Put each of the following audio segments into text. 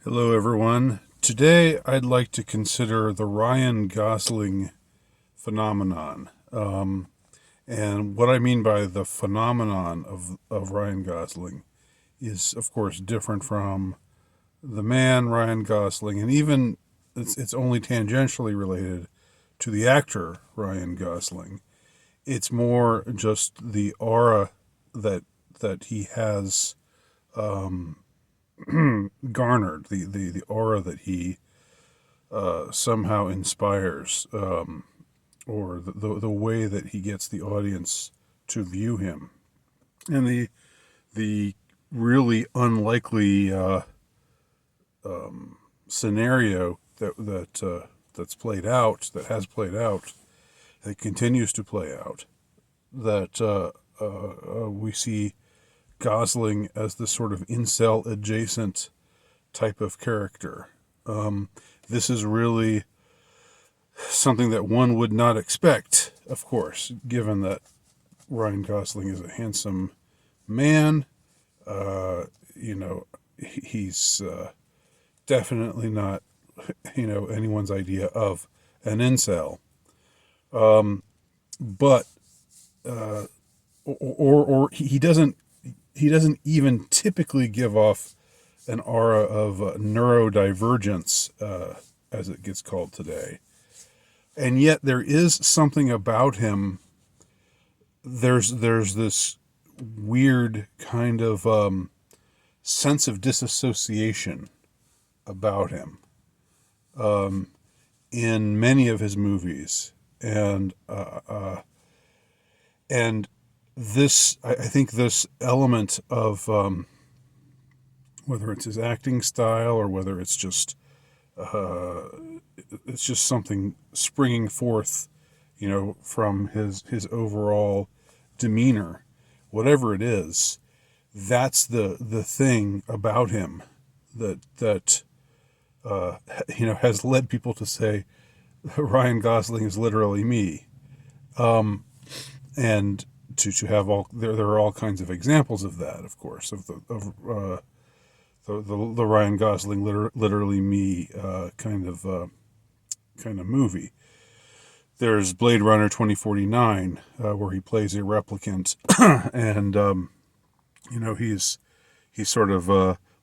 Hello, everyone. Today, I'd like to consider the Ryan Gosling phenomenon. And what I mean by the phenomenon of Ryan Gosling is, of course, different from the man Ryan Gosling, and even it's only tangentially related to the actor Ryan Gosling. It's more just the aura that he has garnered, the aura that he somehow inspires, or the way that he gets the audience to view him, and the really unlikely scenario that's played out, that has played out, that continues to play out, that we see Gosling as this sort of incel adjacent type of character. This is really something that one would not expect, of course, given that Ryan Gosling is a handsome man. He's definitely not, anyone's idea of an incel. But or he doesn't even typically give off an aura of neurodivergence, as it gets called today. And yet there is something about him. There's this weird kind of sense of disassociation about him in many of his movies, and this, I think this element of whether it's his acting style or whether it's just something springing forth, from his overall demeanor, whatever it is, that's the thing about him that has led people to say Ryan Gosling is literally me, and to have all there are all kinds of examples of that, of course, of the Ryan Gosling literally me kind of movie. There's Blade Runner 2049, where he plays a replicant, and he's sort of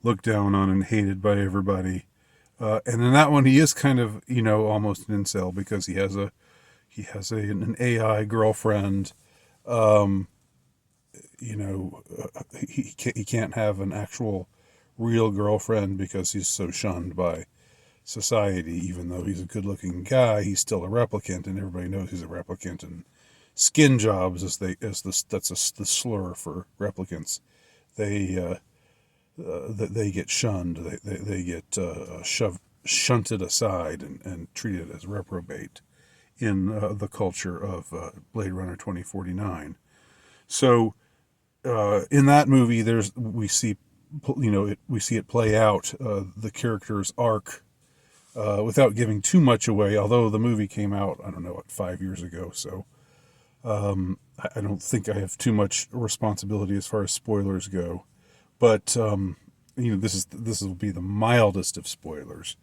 looked down on and hated by everybody. And in that one, he is kind of almost an incel, because he has an AI girlfriend. He can't have an actual real girlfriend because he's so shunned by society. Even though he's a good-looking guy, he's still a replicant, and everybody knows he's a replicant. And skin jobs, the slur for replicants. They get shunned. They get shunted aside and treated as reprobate in the culture of Blade Runner 2049. So in that movie, we see it play out, the character's arc, without giving too much away. Although the movie came out, I don't know, 5 years ago, so I don't think I have too much responsibility as far as spoilers go. But this will be the mildest of spoilers.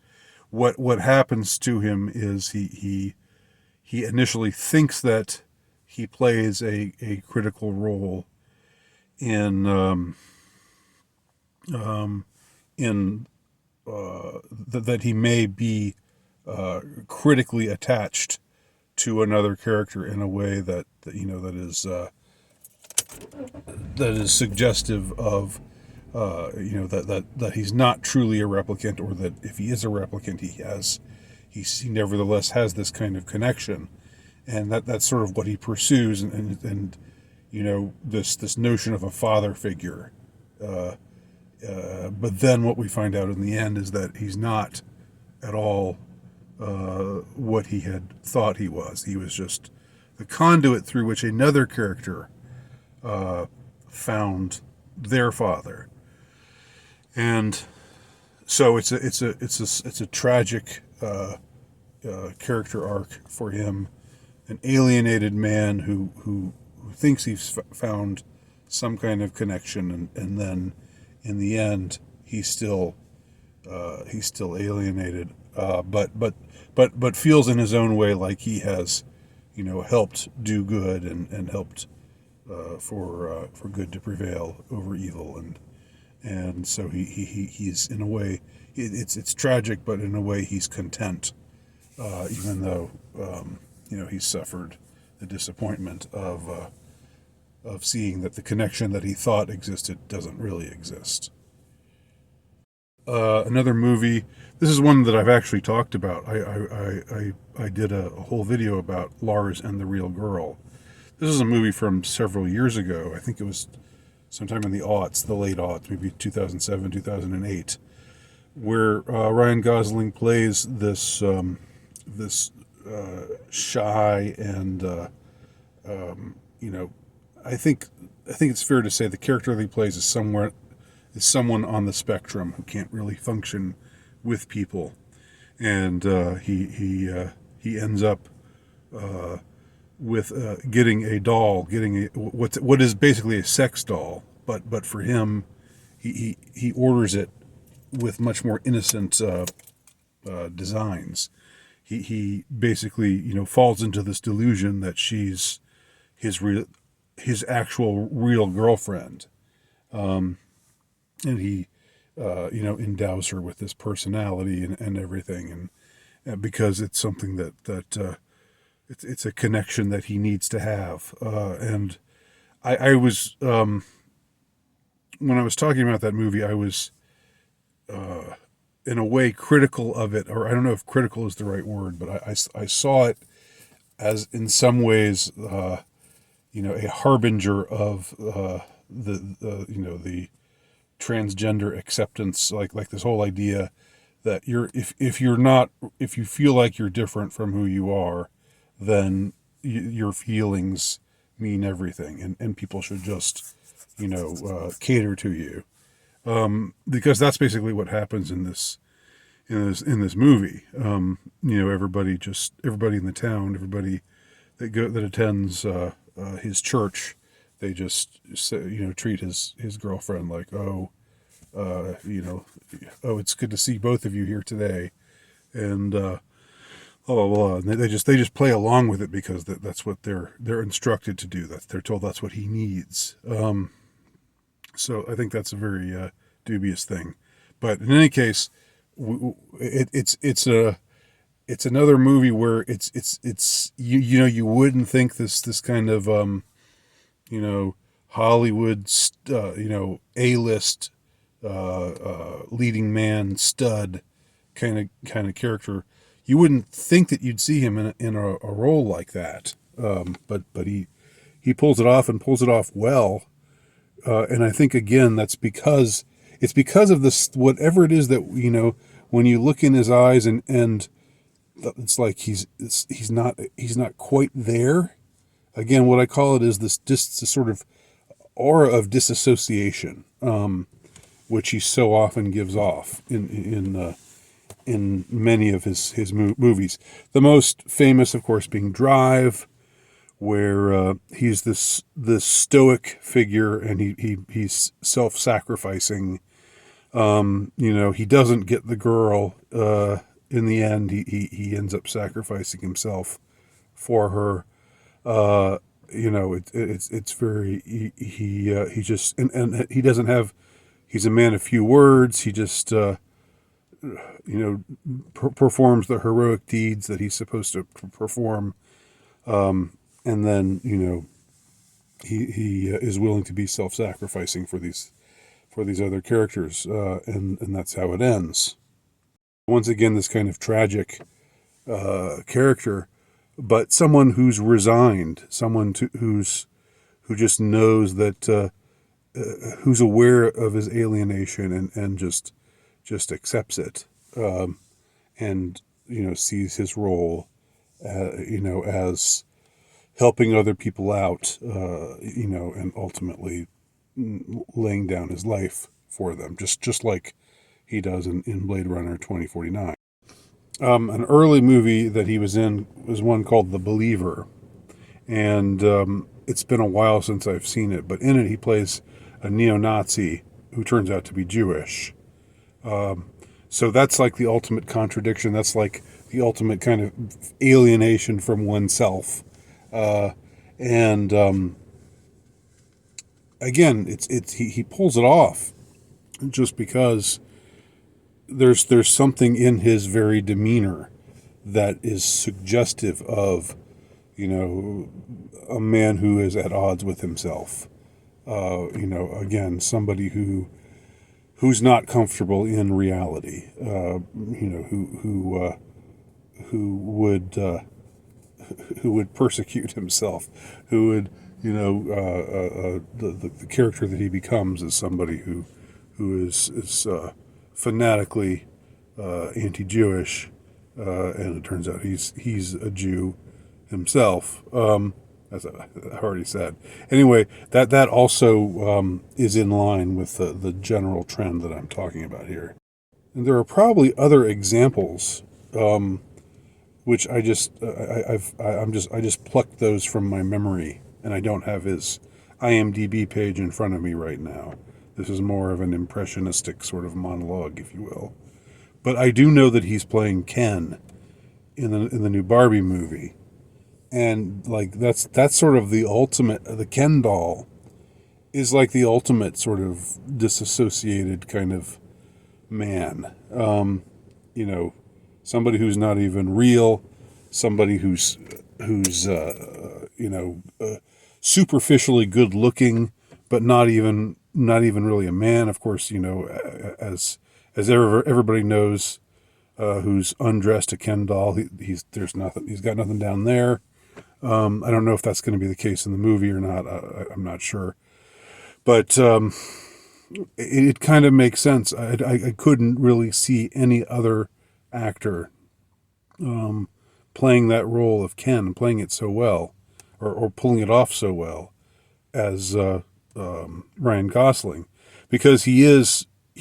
What happens to him is he initially thinks that he plays a critical role in that he may be critically attached to another character in a way that is suggestive of that he's not truly a replicant, or that if he is a replicant, he nevertheless has this kind of connection, and that's sort of what he pursues, and this notion of a father figure. But then what we find out in the end is that he's not at all what he had thought he was. He was just the conduit through which another character found their father. And so it's a tragic character arc for him, an alienated man who thinks he's found some kind of connection, and then in the end he still He's still alienated, but feels in his own way like he has, helped do good and helped for good to prevail over evil, and so he's in a way, it's tragic, but in a way he's content, even though he's suffered the disappointment of seeing that the connection that he thought existed doesn't really exist. Another movie. This is one that I've actually talked about. I did a whole video about Lars and the Real Girl. This is a movie from several years ago. I think it was sometime in the aughts, the late aughts, maybe 2007, 2008, where Ryan Gosling plays this shy and I think it's fair to say the character that he plays is someone on the spectrum who can't really function with people, and he ends up with getting a doll, getting what is basically a sex doll, but for him, he orders it with much more innocent designs. He basically falls into this delusion that she's his actual real girlfriend, and he endows her with this personality and everything, and because it's something that it's a connection that he needs to have, and I was when I was talking about that movie, I was in a way critical of it, or I don't know if critical is the right word, but I saw it as in some ways a harbinger of the transgender acceptance, like this whole idea that if you feel like you're different from who you are, then your feelings mean everything, and people should just cater to you, because that's basically what happens in this movie. Everybody in the town, everybody that attends his church, they just treat his girlfriend like, it's good to see both of you here today, and blah blah blah. And they just play along with it because that's what they're instructed to do. They're told that's what he needs. So I think that's a very dubious thing. But in any case, it's another movie where it's you wouldn't think this kind of Hollywood A-list leading man stud kind of character. You wouldn't think that you'd see him in a role like that, but he pulls it off, and pulls it off well. And I think again that's because of this, whatever it is that when you look in his eyes, and it's like he's not quite there. Again, what I call it is this sort of aura of disassociation, which he so often gives off in many of his movies. The most famous, of course, being Drive, where he's this stoic figure, and he's self-sacrificing. He doesn't get the girl in the end. He ends up sacrificing himself for her. It's very he just and he doesn't have. He's a man of few words. He just performs the heroic deeds that he's supposed to perform, and then he is willing to be self-sacrificing for these other characters, and that's how it ends. Once again, this kind of tragic character, but someone who's resigned, someone who just knows that, who's aware of his alienation and just accepts it, and sees his role, as helping other people out, and ultimately laying down his life for them, just like he does in Blade Runner 2049. An early movie that he was in was one called The Believer, and it's been a while since I've seen it, but in it he plays a neo-Nazi who turns out to be Jewish. So that's like the ultimate contradiction. That's like the ultimate kind of alienation from oneself. Uh, and again, he pulls it off just because there's something in his very demeanor that is suggestive of, a man who is at odds with himself. Again, somebody who's not comfortable in reality. Who would persecute himself, who would, the character that he becomes is somebody who is fanatically anti-Jewish, and it turns out he's a Jew himself. As I already said. Anyway, that also is in line with the general trend that I'm talking about here. And there are probably other examples, which I just plucked those from my memory, and I don't have his IMDb page in front of me right now. This is more of an impressionistic sort of monologue, if you will. But I do know that he's playing Ken in the new Barbie movie. And like that's sort of the ultimate. The Ken doll is like the ultimate sort of disassociated kind of man. Somebody who's not even real, somebody who's superficially good looking, but not even really a man. Of course, as everybody knows, who's undressed a Ken doll. He's got nothing down there. I don't know if that's going to be the case in the movie or not. I'm not sure, but it kind of makes sense. I couldn't really see any other actor playing that role of Ken, playing it so well, or pulling it off so well as Ryan Gosling, because he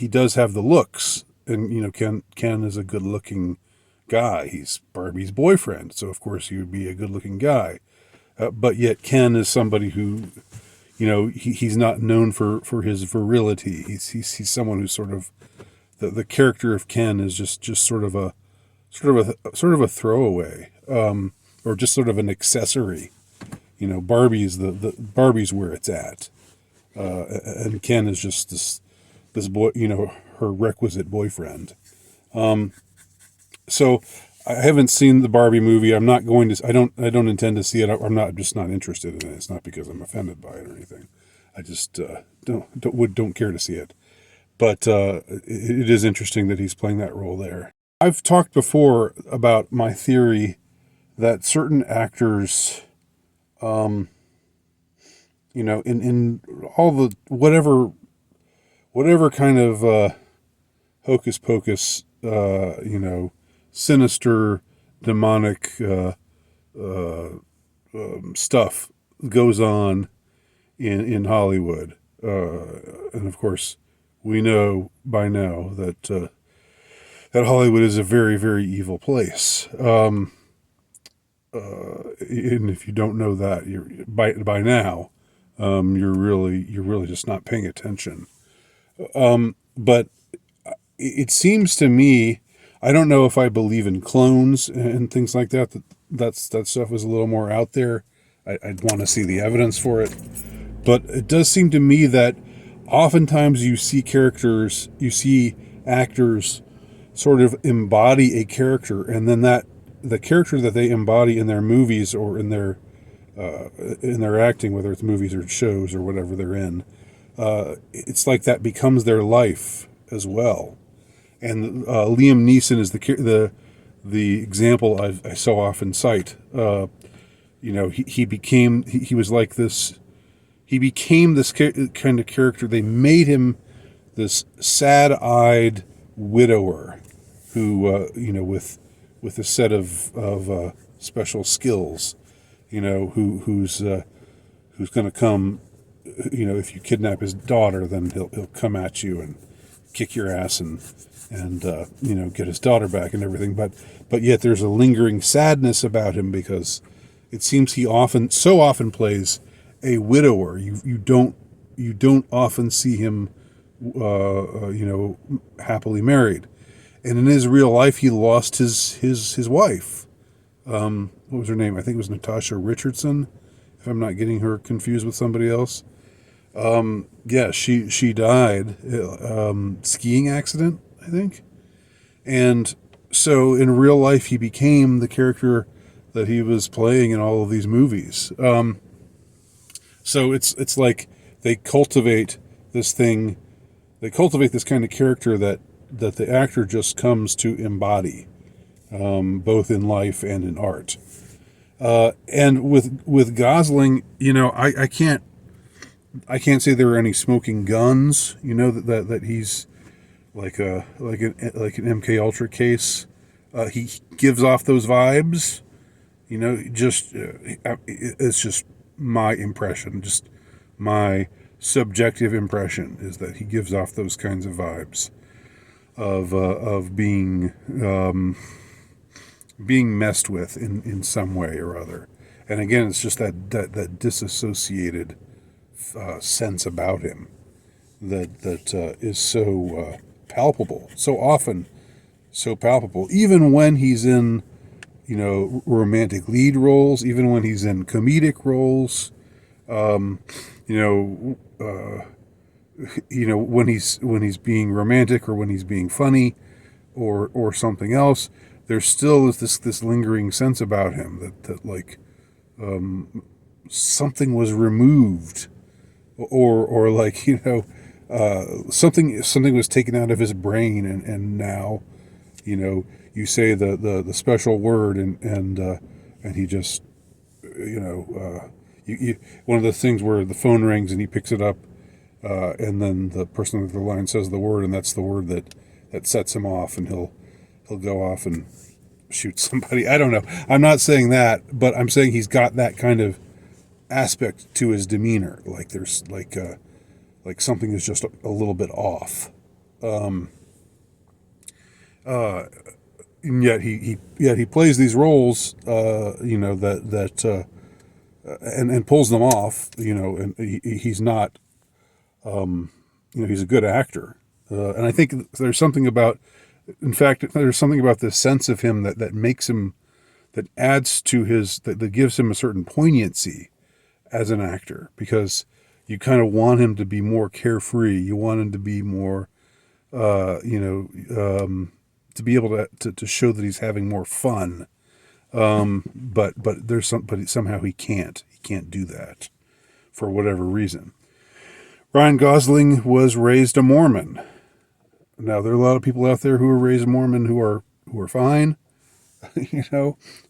does have the looks, and Ken is a good looking guy. He's Barbie's boyfriend, so of course he would be a good-looking guy. But yet Ken is somebody who, he's not known for his virility. He's someone who's sort of the character of Ken is just sort of a throwaway, or just sort of an accessory. Barbie's Barbie's where it's at, and Ken is just this boy, her requisite boyfriend. So I haven't seen the Barbie movie. I'm not going to. I don't intend to see it. I'm just not interested in it. It's not because I'm offended by it or anything. I just don't care to see it. But it is interesting that he's playing that role there. I've talked before about my theory that certain actors, in all the whatever kind of hocus pocus, sinister, demonic stuff goes on in Hollywood, and of course, we know by now that Hollywood is a very, very evil place. And if you don't know that, by now, you're really just not paying attention. But it seems to me, I don't know if I believe in clones and things like that. That stuff is a little more out there. I'd want to see the evidence for it. But it does seem to me that oftentimes you see actors sort of embody a character, and then the character that they embody in their movies or in their acting, whether it's movies or shows or whatever they're in, it's like that becomes their life as well. And Liam Neeson is the example I so often cite. He became this kind of character. They made him this sad-eyed widower who, with a set of special skills, who's going to come, if you kidnap his daughter, then he'll come at you and kick your ass and get his daughter back and everything. But yet there's a lingering sadness about him because it seems he so often plays a widower. You don't often see him, happily married. And in his real life, he lost his wife. What was her name? I think it was Natasha Richardson, if I'm not getting her confused with somebody else. Yeah, she died, skiing accident, I think. And so in real life, he became the character that he was playing in all of these movies. So it's like they cultivate this thing, they cultivate this kind of character that the actor just comes to embody, both in life and in art. And with Gosling, I can't say there are any smoking guns. That he's like an MK Ultra case. He gives off those vibes. Just it's just my impression, just my subjective impression is that he gives off those kinds of vibes of being messed with in some way or other. And again, it's just that disassociated sense about him that is so palpable, so often so palpable, even when he's in romantic lead roles, even when he's in comedic roles, um, you know, when he's being romantic or when he's being funny, or something else. There still is this lingering sense about him that like something was removed, or like something was taken out of his brain, and now you say the special word, and he just one of the things where the phone rings and he picks it up, and then the person on the line says the word, and that's the word that sets him off, and he'll go off and shoot somebody. I don't know. I'm not saying that, but I'm saying he's got that kind of aspect to his demeanor. Like there's like something is just a little bit off. And yet he plays these roles, and pulls them off, and he's not, he's a good actor. And I think there's something about, in fact, there's something about this sense of him that makes him, that adds to that gives him a certain poignancy as an actor, because you kind of want him to be more carefree. You want him to be more, to be able to show that he's having more fun. But somehow he can't do that for whatever reason. Ryan Gosling was raised a Mormon. Now there are a lot of people out there who are raised Mormon who are fine,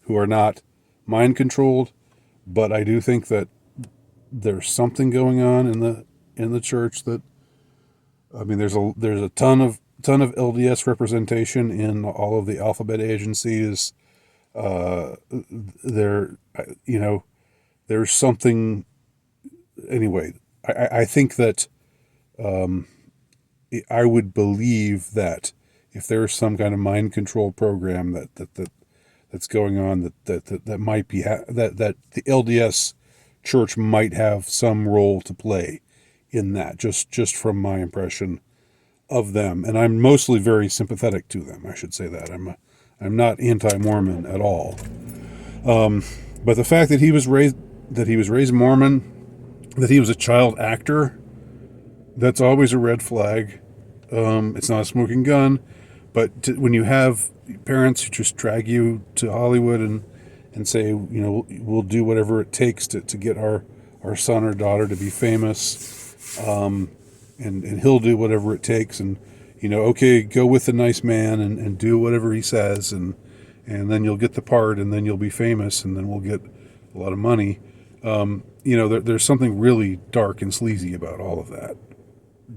who are not mind controlled. But I do think that there's something going on in the church that, I mean, there's a ton of LDS representation in all of the alphabet agencies. There's something. Anyway, I think that I would believe that if there's some kind of mind control program that's going on, that might be that the LDS church might have some role to play in that. Just from my impression of them, and I'm mostly very sympathetic to them. I should say that I'm not anti-Mormon at all. But the fact that he was raised Mormon, that he was a child actor, that's always a red flag. It's not a smoking gun, but when you have parents who just drag you to Hollywood and say, we'll do whatever it takes to get our son or daughter to be famous, and he'll do whatever it takes, and okay, go with the nice man and do whatever he says, and then you'll get the part, and then you'll be famous, and then we'll get a lot of money. There's something really dark and sleazy about all of that.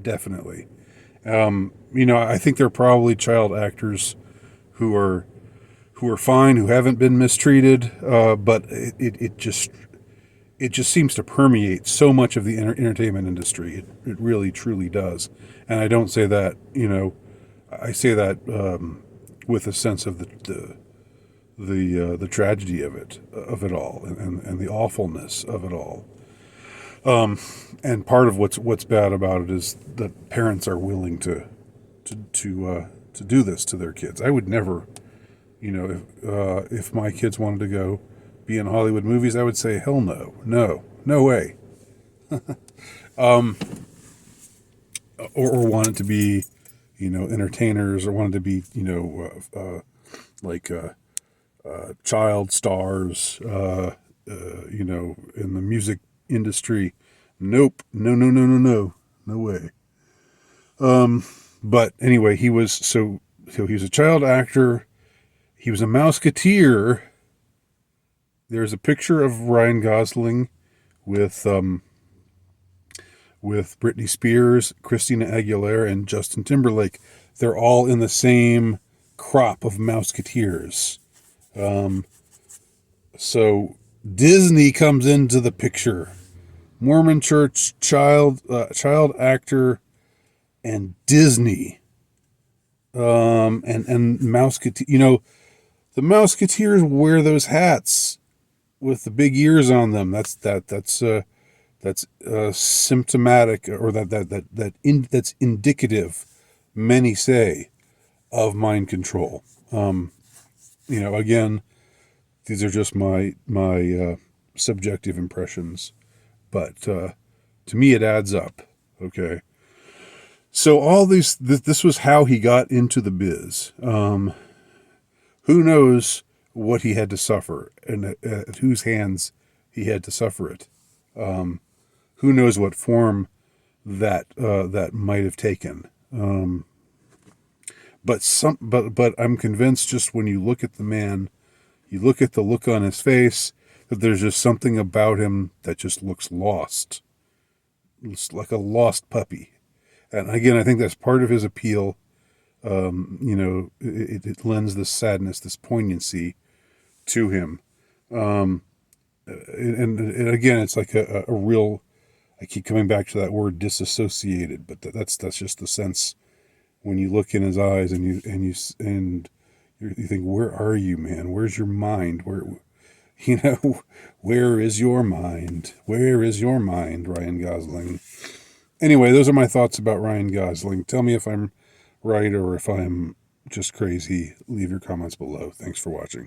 Definitely. I think there are probably child actors who are fine, who haven't been mistreated, but it just seems to permeate so much of the entertainment industry. It really truly does. And I don't say that, I say that with a sense of the tragedy of it all, and the awfulness of it all. And part of what's bad about it is that parents are willing to to do this to their kids. I would never, if my kids wanted to go be in Hollywood movies, I would say hell no, no way. Or wanted to be, entertainers, or wanted to be, like child stars, in the music industry. Nope, no way. But anyway, so he was a child actor. He was a Mouseketeer. There's a picture of Ryan Gosling with Britney Spears, Christina Aguilera, and Justin Timberlake. They're all in the same crop of Mouseketeers. So Disney comes into the picture. Mormon Church, child actor, and Disney. And Mouseketeer. The Mouseketeers wear those hats with the big ears on them. That's symptomatic, or that's indicative, many say, of mind control. Again, these are just my subjective impressions, but to me it adds up. Okay, so all this was how he got into the biz. Who knows what he had to suffer, and at whose hands he had to suffer it. Who knows what form that might have taken. But I'm convinced, just when you look at the man, you look at the look on his face, that there's just something about him that just looks lost. It's like a lost puppy. And again, I think that's part of his appeal. It lends this sadness, this poignancy to him. And again, it's like a real, I keep coming back to that word, disassociated, but that's just the sense when you look in his eyes and you think, where are you, man? Where's your mind? Where is your mind? Where is your mind, Ryan Gosling? Anyway, those are my thoughts about Ryan Gosling. Tell me if I'm right or if I'm just crazy. Leave your comments below. Thanks for watching.